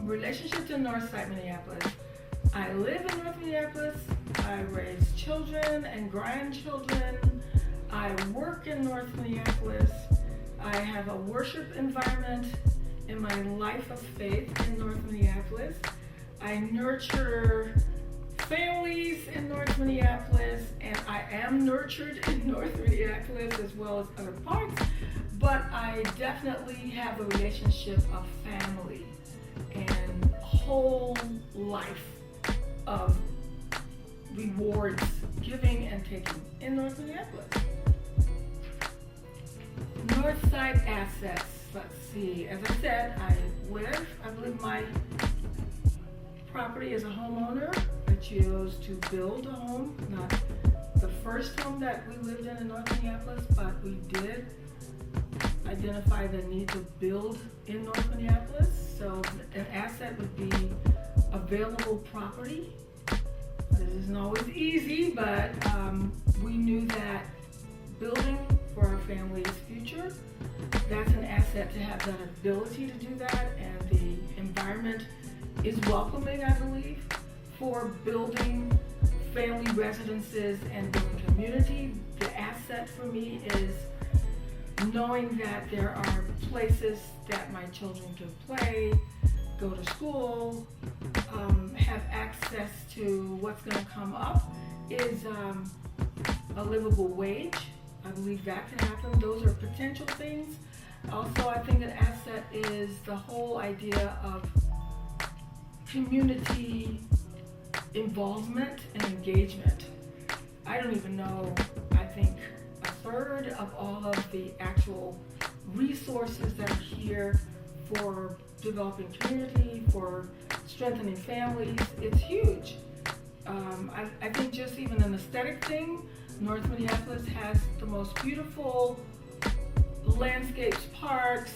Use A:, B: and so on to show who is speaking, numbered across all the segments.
A: relationship to North Side Minneapolis. I live in North Minneapolis. I raise children and grandchildren. I work in North Minneapolis. I have a worship environment in my life of faith in North Minneapolis. I nurture families in North Minneapolis, and I am nurtured in North Minneapolis as well as other parts, but I definitely have a relationship of family and whole life of rewards, giving and taking in North Minneapolis. North Side assets, let's see, as I said, I believe my property as a homeowner. I chose to build a home, not the first home that we lived in North Minneapolis, but we did identify the need to build in North Minneapolis. So an asset would be available property. This isn't always easy, but we knew that building for our family's future, that's an asset to have that ability to do that, and the environment is welcoming, I believe, for building family residences and building community. The asset for me is knowing that there are places that my children can play, go to school, have access to what's going to come up is a livable wage. I believe that can happen. Those are potential things. Also, I think an asset is the whole idea of community involvement and engagement. I don't even know, I think a third of all of the actual resources that are here for developing community, for strengthening families, it's huge. I think just even an aesthetic thing, North Minneapolis has the most beautiful landscapes, parks,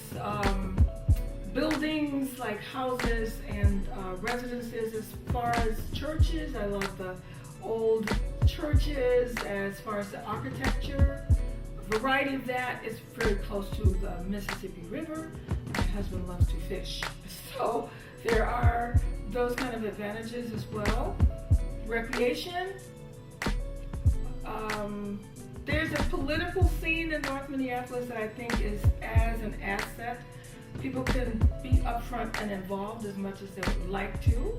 A: buildings like houses and residences. As far as churches, I love the old churches. As far as the architecture, a variety of that is very close to the Mississippi River. My husband loves to fish, so there are those kind of advantages as well. Recreation. There's a political scene in North Minneapolis that I think is as an asset. People can be upfront and involved as much as they would like to.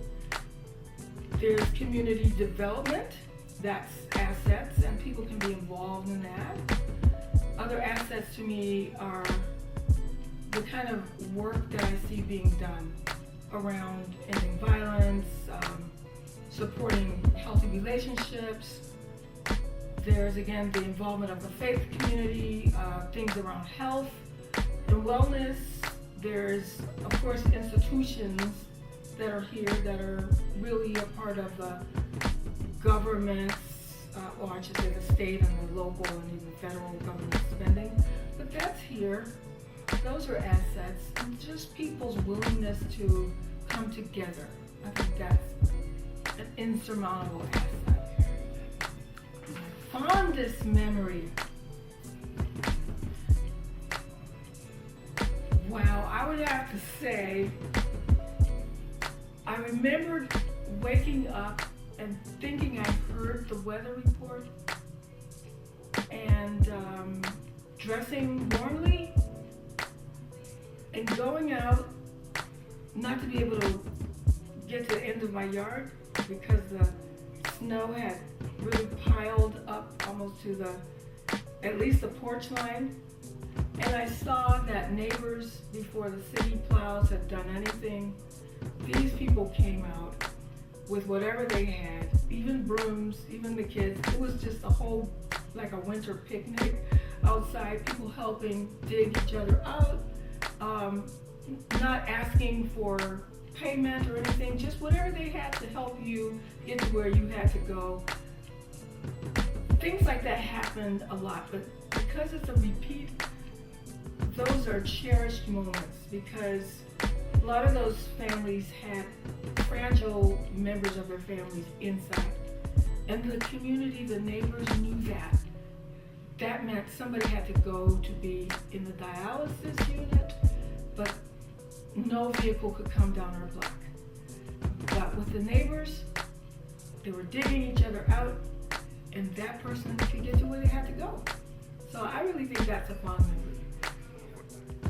A: There's community development, that's assets, and people can be involved in that. Other assets to me are the kind of work that I see being done around ending violence, supporting healthy relationships. There's again the involvement of the faith community, things around health and wellness. There's of course institutions that are here that are really a part of the government's, or I should say the state and the local and even federal government spending. But that's here. Those are assets, and just people's willingness to come together. I think that's an insurmountable asset. Fondest memory. Wow, I would have to say, I remembered waking up and thinking I heard the weather report and dressing warmly and going out, not to be able to get to the end of my yard because the snow had really piled up almost to at least the porch line. And I saw that neighbors, before the city plows had done anything, these people came out with whatever they had, even brooms, even the kids. It was just a whole, like a winter picnic outside, people helping dig each other out, not asking for payment or anything, just whatever they had to help you get to where you had to go. Things like that happened a lot, but because it's a repeat, those are cherished moments because a lot of those families had fragile members of their families inside. And the community, the neighbors knew that. That meant somebody had to go to be in the dialysis unit, but no vehicle could come down our block. But with the neighbors, they were digging each other out, and that person could get to where they had to go. So I really think that's a fond memory.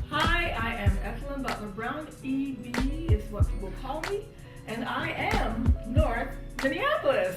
A: Hi, I am Ethelyn Butler Brown. EB is what people call me, and I am North Minneapolis.